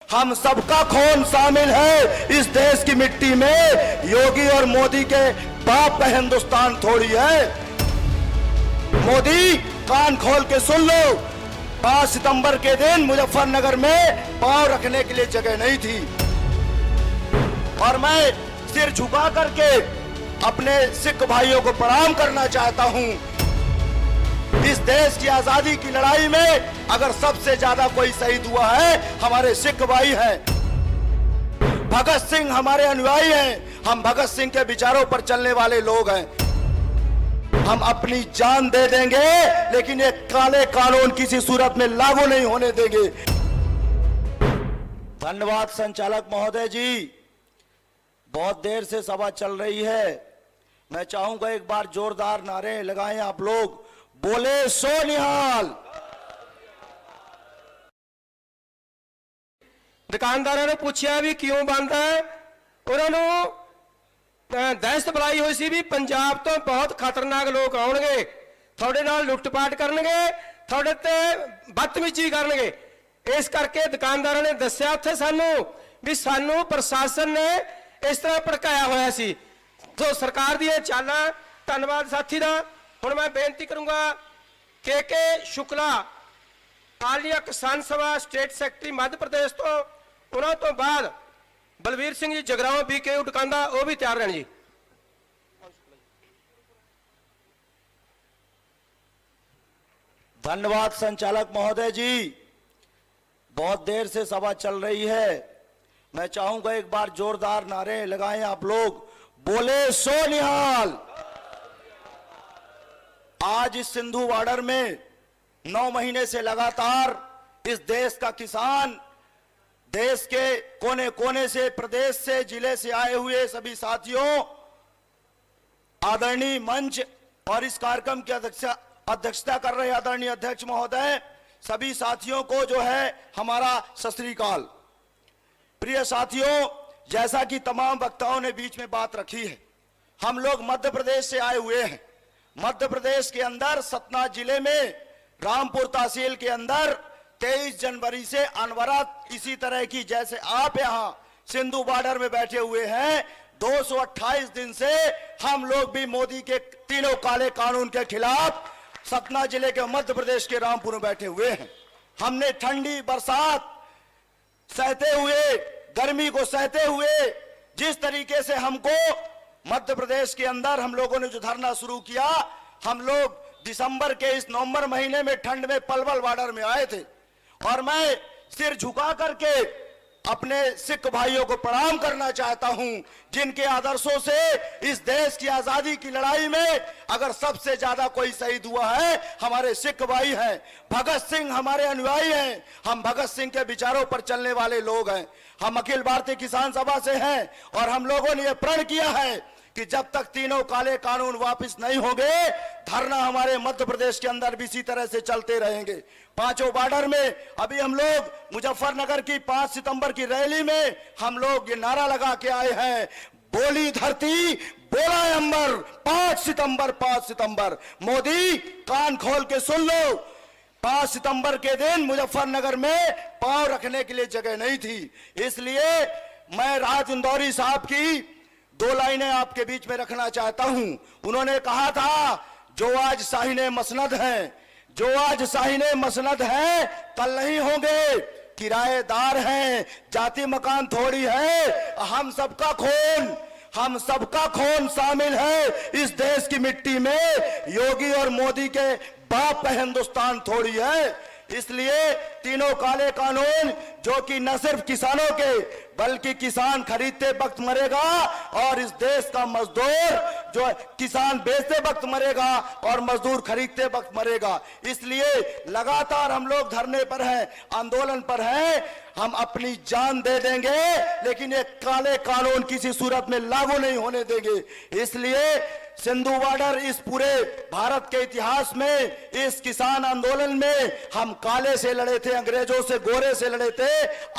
हम सबका खून शामिल है इस देश की मिट्टी में। योगी और मोदी के बाप का हिंदुस्तान थोड़ी है। मोदी कान खोल के सुन लो, 5 सितंबर के दिन मुजफ्फरनगर में पांव रखने के लिए जगह नहीं थी। और मैं सिर झुका करके अपने सिख भाइयों को प्रणाम करना चाहता हूं। इस देश की आजादी की लड़ाई में अगर सबसे ज्यादा कोई शहीद हुआ है, हमारे सिख भाई हैं। भगत सिंह हमारे अनुयायी हैं। हम भगत सिंह के विचारों पर चलने वाले लोग हैं। हम अपनी जान दे देंगे, लेकिन ये काले कानून किसी सूरत में लागू नहीं होने देंगे। धन्यवाद संचालक महोदय जी। बहुत देर से सभा चल रही है। मैं चाहूंगा एक बार जोरदार नारे लगाएं आप लोग। बोले सो निहाल। दुकानदारों ने पूछा भी क्यों बंद है। उन्होंने दहशत बुलाई हुई सी भी पंजाब तो बहुत खतरनाक लोग आउणगे, थोड़े नाल लुटपाट करनगे, थोड़े ते बदतमीजी करनगे। इस करके दुकानदारों ने दस्या उत्थे सानू भी सानू प्रशासन ने इस तरह भड़काया होया सी। तो सरकार दी चालां। धन्यवाद साथी दा। हुण मैं बेनती करूंगा के शुक्ला आल इंडिया किसान सभा स्टेट सैकटरी मध्य प्रदेश तो, उन्होंने तो बाद बलवीर सिंह जी जगराओं बीके उटकांदा वो भी तैयार रहने जी। धन्यवाद संचालक महोदय जी। बहुत देर से सभा चल रही है। मैं चाहूंगा एक बार जोरदार नारे लगाएं आप लोग। बोले सो निहाल। आज इस सिंधु बॉर्डर में 9 महीने से लगातार इस देश का किसान, देश के कोने कोने से, प्रदेश से, जिले से आए हुए सभी साथियों, आदरणीय मंच और इस कार्यक्रम की अध्यक्षता कर रहे आदरणीय अध्यक्ष महोदय, सभी साथियों को जो है हमारा सत श्री अकाल। प्रिय साथियों, जैसा कि तमाम वक्ताओं ने बीच में बात रखी है, हम लोग मध्य प्रदेश से आए हुए हैं। मध्य प्रदेश के अंदर सतना जिले में रामपुर तहसील के अंदर 23 जनवरी से अनवरत इसी तरह की, जैसे आप यहां सिंधु बॉर्डर में बैठे हुए हैं, 228 दिन से हम लोग भी मोदी के तीनों काले कानून के खिलाफ सतना जिले के मध्य प्रदेश के रामपुर में बैठे हुए हैं। हमने ठंडी बरसात सहते हुए, गर्मी को सहते हुए, जिस तरीके से हमको मध्य प्रदेश के अंदर हम लोगों ने जो धरना शुरू किया, हम लोग दिसंबर के इस नवंबर महीने में ठंड में पलवल बॉर्डर में आए थे। और मैं सिर झुका करके अपने सिख भाइयों को प्रणाम करना चाहता हूं, जिनके आदर्शों से इस देश की आजादी की लड़ाई में अगर सबसे ज्यादा कोई शहीद हुआ है, हमारे सिख भाई हैं। भगत सिंह हमारे अनुयायी हैं। हम भगत सिंह के विचारों पर चलने वाले लोग हैं। हम अखिल भारतीय किसान सभा से हैं और हम लोगों ने यह प्रण किया है कि जब तक तीनों काले कानून वापस नहीं होंगे, धरना हमारे मध्य प्रदेश के अंदर भी इसी तरह से चलते रहेंगे। पांचों बॉर्डर में अभी हम लोग मुजफ्फरनगर की 5 सितंबर की रैली में हम लोग ये नारा लगा के आए हैं, बोली धरती बोला अंबर, 5 सितंबर 5 सितंबर। मोदी कान खोल के सुन लो, 5 सितंबर के दिन मुजफ्फरनगर में पांव रखने के लिए जगह नहीं थी। इसलिए मैं राहत इंदौरी साहब की 2 लाइनें आपके बीच में रखना चाहता हूं। उन्होंने कहा था, जो आज शाहीने मसनद हैं, जो आज शाहीने मसनद हैं, कल नहीं होंगे। किराएदार हैं, जाति मकान थोड़ी है। हम सबका खून शामिल है इस देश की मिट्टी में। योगी और मोदी के बाप का हिंदुस्तान थोड़ी है। इसलिए तीनों काले कानून, जो कि न सिर्फ किसानों के बल्कि किसान खरीदते वक्त मरेगा और इस देश का मजदूर जो किसान बेचते वक्त मरेगा और मजदूर खरीदते वक्त मरेगा। इसलिए लगातार हम लोग धरने पर हैं, आंदोलन पर हैं। हम अपनी जान दे देंगे, लेकिन ये काले कानून किसी सूरत में लागू नहीं होने देंगे। इसलिए सिंधु बॉर्डर इस पूरे भारत के इतिहास में, इस किसान आंदोलन में हम काले से लड़े थे, अंग्रेजों से, गोरे से लड़े थे।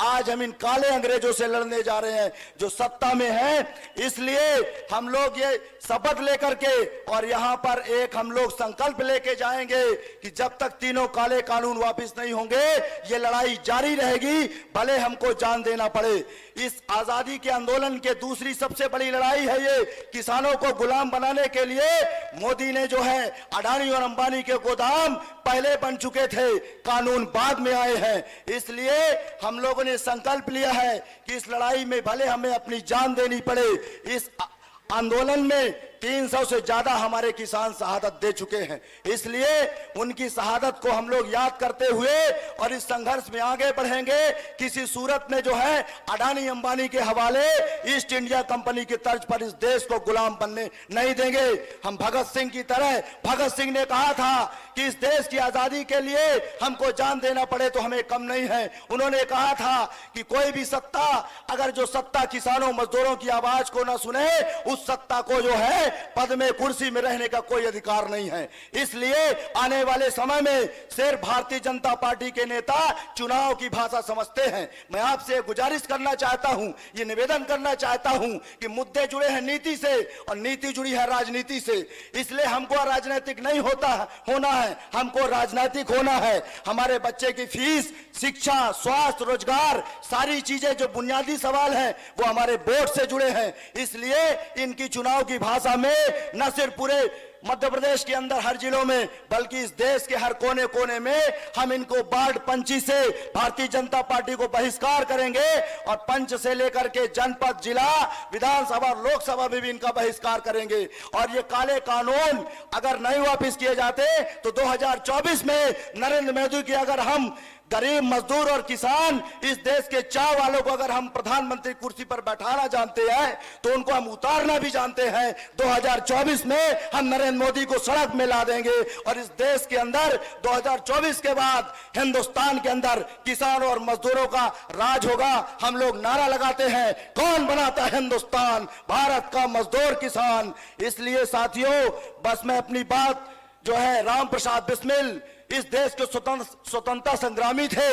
आज हम इन काले अंग्रेजों से लड़ने जा रहे हैं जो सत्ता में हैं। इसलिए हम लोग ये शपथ लेकर के और यहां पर एक हम लोग संकल्प लेके जाएंगे कि जब तक तीनों काले कानून वापस नहीं होंगे, ये लड़ाई जारी रहेगी। भले हमको जान देना पड़े। इस आजादी के आंदोलन के दूसरी सबसे बड़ी लड़ाई है ये किसानों को गुलाम बनाने के लिए मोदी ने जो है अडानी और अंबानी के गोदाम पहले बन चुके थे, कानून बाद में आए हैं। इसलिए हम लोगों ने संकल्प लिया है कि इस लड़ाई में भले हमें अपनी जान देनी पड़े। इस आंदोलन में 300 से ज्यादा हमारे किसान शहादत दे चुके हैं, इसलिए उनकी शहादत को हम लोग याद करते हुए और इस संघर्ष में आगे बढ़ेंगे। किसी सूरत में जो है अडानी अंबानी के हवाले ईस्ट इंडिया कंपनी की तर्ज पर इस देश को गुलाम बनने नहीं देंगे। हम भगत सिंह की तरह, भगत सिंह ने कहा था कि इस देश की आजादी के लिए हमको जान देना पड़े तो हमें कम नहीं है। उन्होंने कहा था कि कोई भी सत्ता, अगर जो सत्ता किसानों मजदूरों की आवाज को ना सुने, उस सत्ता को जो है पद में कुर्सी में रहने का कोई अधिकार नहीं है। इसलिए आने वाले समय में सिर्फ भारतीय जनता पार्टी के नेता चुनाव की भाषा समझते हैं। मैं आपसे गुजारिश करना चाहता हूं, ये निवेदन करना चाहता हूं कि मुद्दे जुड़े हैं नीति से और नीति जुड़ी है राजनीति से। इसलिए हमको राजनीतिक नहीं होना है, हमको राजनीतिक होना है। हमारे बच्चे की फीस, शिक्षा, स्वास्थ्य, रोजगार, सारी चीजें जो बुनियादी सवाल हैं वो हमारे वोट से जुड़े हैं। इसलिए इनकी चुनाव की भाषा में न सिर्फ पूरे मध्य प्रदेश के अंदर हर जिलों में, बल्कि इस देश के हर कोने कोने में हम इनको वार्ड पंची से भारतीय जनता पार्टी को बहिष्कार करेंगे और पंच से लेकर के जनपद, जिला, विधानसभा, लोकसभा में भी इनका बहिष्कार करेंगे। और ये काले कानून अगर नहीं वापस किए जाते तो 2024 में नरेंद्र मोदी की, अगर हम गरीब, मजदूर और किसान, इस देश के चाव वालों को अगर हम प्रधानमंत्री कुर्सी पर बैठाना जानते हैं तो उनको हम उतारना भी जानते हैं। 2024 में हम नरेंद्र मोदी को सड़क में ला देंगे और इस देश के अंदर 2024 के बाद हिंदुस्तान के अंदर किसानों और मजदूरों का राज होगा। हम लोग नारा लगाते हैं, कौन बनाता है हिंदुस्तान, भारत का मजदूर किसान। इसलिए साथियों, बस मैं अपनी बात जो है, राम प्रसाद बिस्मिल इस देश के स्वतंत्रता संग्रामी थे।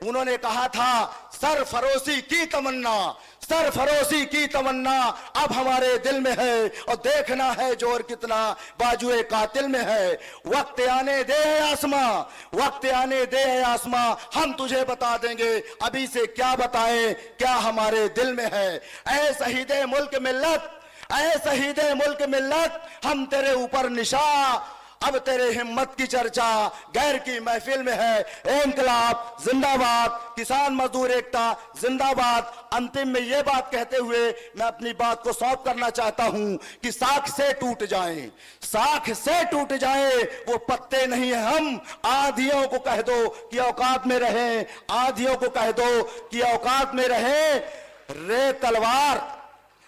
उन्होंने कहा था, सरफरोशी की तमन्ना, सरफरोशी की तमन्ना अब हमारे दिल में है और देखना है जोर कितना बाजुए कातिल में है। वक्त आने दे आसमां, वक्त आने दे आसमां, हम तुझे बता देंगे अभी से क्या बताएं क्या हमारे दिल में है। ऐ शहीदे मुल्क मिल्लत, ऐ शहीदे मुल्क मिल्लत, हम तेरे ऊपर निशा, अब तेरे हिम्मत की चर्चा गैर की महफिल में है। इंकलाब जिंदाबाद, किसान मजदूर एकता जिंदाबाद। अंतिम में ये बात कहते हुए मैं अपनी बात को सौंप करना चाहता हूं कि साख से टूट जाएं, साख से टूट जाएं वो पत्ते नहीं है हम। आधियों को कह दो कि औकात में रहें, आधियों को कह दो कि औकात में रहें। रे तलवार,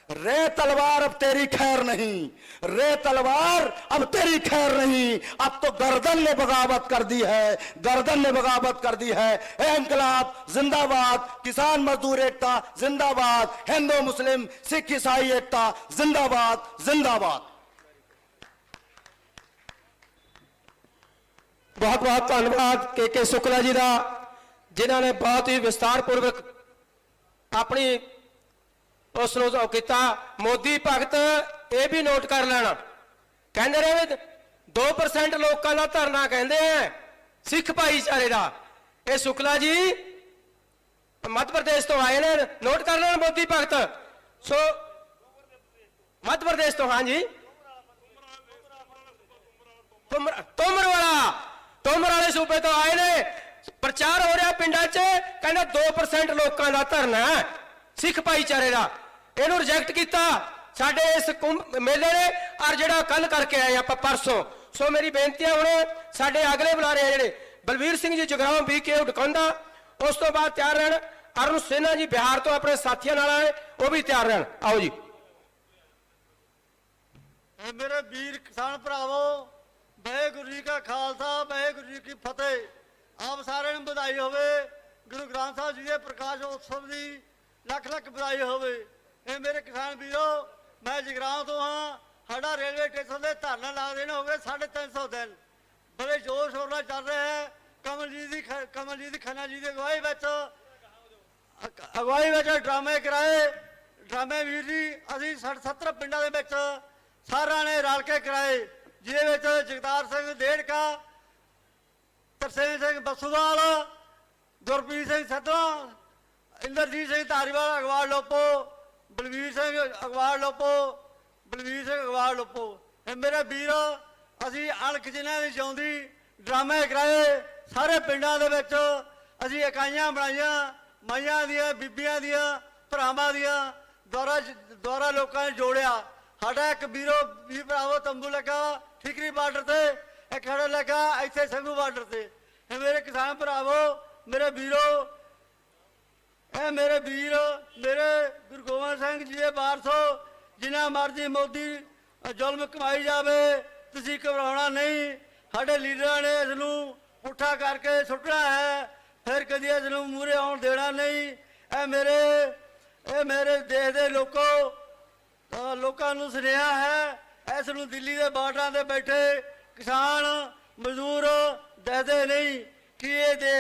रे तलवार अब तेरी खैर नहीं, रे तलवार अब तेरी खैर नहीं। अब तो गर्दन ने बगावत कर दी है, गर्दन ने बगावत कर दी है। इंकलाब जिंदाबाद, किसान मजदूर एकता जिंदाबाद, हिंदू मुस्लिम सिख ईसाई एकता जिंदाबाद, जिंदाबाद। बहुत बहुत धन्यवाद के शुक्ला जी का, जिन्हों ने बहुत ही विस्तार पूर्वक अपनी उस किया। मोदी भगत ये भी नोट कर लेना, कहते रहे 2% लोगों का धरना कहते हैं सिख भाईचारे का। ये शुक्ला जी मध्य प्रदेश तो आए ने, नोट कर लेना मोदी भगत। सो मध्य प्रदेश तो, हाँ जी, तुमर वाले सूबे तो आए ने। प्रचार हो रहा पिंडा च, कहना 2% लोगों का धरना है सिख भाईचारे का। इन्हों रिजेक्ट किया साडे इस मेले ने, और जिहड़ा कल करके आए आप परसों। सो मेरी बेनती है, हुण साडे अगले बुलारे हैं जिहड़े बलवीर सिंह जी जगराओं BK ढकंदा, उस तो बाद तैयार रहन। अरुण सिन्हा जी बिहार तो अपने साथियों नाल आए, वो भी तैयार रहन। आओ जी। मेरे वीर किसान भरावो, वाहेगुरू जी का खालसा, वाहेगुरू जी की फतेह। आप सारे नूं बधाई होवे। गुरु ग्रंथ साहिब जी के प्रकाश उत्सव की लख लख बधाई होवे। मेरे किसान वीरो, मैं जगराओं तो हाँ। साडा रेलवे स्टेशन से धरना ला देने हो गए 350 दिन, बड़े जोर शोर नाल चल रहे हैं। कमलजीत खन्ना जी की अगवाई ड्रामे कराए। ड्रामे वीर जी असीं 60-70 पिंडां दे विच सारिआं ने रल के कराए, जिहदे विच जगतार सिंह देड़का, तरसेम सिंह बसूवाल, गुरप्रीत सिंह सद्धवां, ਇੰਦਰਜੀਤ ਸਿੰਘ ਧਾਰੀਵਾਲ ਅਗਵਾੜ ਲੋਪੋ, ਬਲਵੀਰ ਸਿੰਘ ਅਗਵਾੜ ਲੋਪੋ, ਬਲਵੀਰ ਸਿੰਘ ਅਗਵਾੜ ਲੋਪੋ। ਇਹ ਮੇਰੇ ਵੀਰ, ਅਸੀਂ ਅਣਖ ਜਿਨ੍ਹਾਂ ਦੀ ਚਾਹੁੰਦੀ ਡਰਾਮੇ ਕਰਾਏ ਸਾਰੇ ਪਿੰਡਾਂ ਦੇ ਵਿੱਚ, ਅਸੀਂ ਇਕਾਈਆਂ ਬਣਾਈਆਂ ਮਾਈਆਂ ਦੀਆਂ, ਬੀਬੀਆਂ ਦੀਆਂ, ਭਰਾਵਾਂ ਦੀਆਂ, ਦੁਆਰਾ ਲੋਕਾਂ ਨੇ ਜੋੜਿਆ। ਸਾਡਾ ਇੱਕ ਵੀਰ ਭਰਾਵੋ ਤੰਬੂ ਲੱਗਾ ਠੀਕਰੀ ਬਾਰਡਰ ਤੇ, ਇੱਕ ਸਾਡਾ ਲੱਗਾ ਇੱਥੇ ਸੰਘੂ ਬਾਰਡਰ ਤੇ। ਇਹ ਮੇਰੇ ਕਿਸਾਨ ਭਰਾਵੋ, ਮੇਰੇ ਵੀਰੋ, ਇਹ ਮੇਰੇ ਵੀਰ, ਮੇਰੇ ਗੁਰੂ ਗੋਬਿੰਦ ਸਿੰਘ ਜੀ ਦੇ ਵਾਰਸੋ, ਜਿੰਨਾ ਮਰਜ਼ੀ ਮੋਦੀ ਜ਼ੁਲਮ ਕਮਾਈ ਜਾਵੇ, ਤੁਸੀਂ ਘਬਰਾਉਣਾ ਨਹੀਂ। ਸਾਡੇ ਲੀਡਰਾਂ ਨੇ ਇਸ ਨੂੰ ਪੁੱਠਾ ਕਰਕੇ ਸੁੱਟਣਾ ਹੈ, ਫਿਰ ਕਦੀ ਇਸ ਨੂੰ ਮੂਹਰੇ ਆਉਣ ਦੇਣਾ ਨਹੀਂ। ਇਹ ਮੇਰੇ ਦੇਸ਼ ਦੇ ਲੋਕਾਂ ਨੂੰ ਸੁਨੇਹਾ ਹੈ, ਇਸ ਨੂੰ ਦਿੱਲੀ ਦੇ ਬਾਰਡਰਾਂ ਤੇ ਬੈਠੇ ਕਿਸਾਨ ਮਜ਼ਦੂਰ ਦੱਸਦੇ ਨਹੀਂ ਕਿ ਇਹ ਦੇਸ਼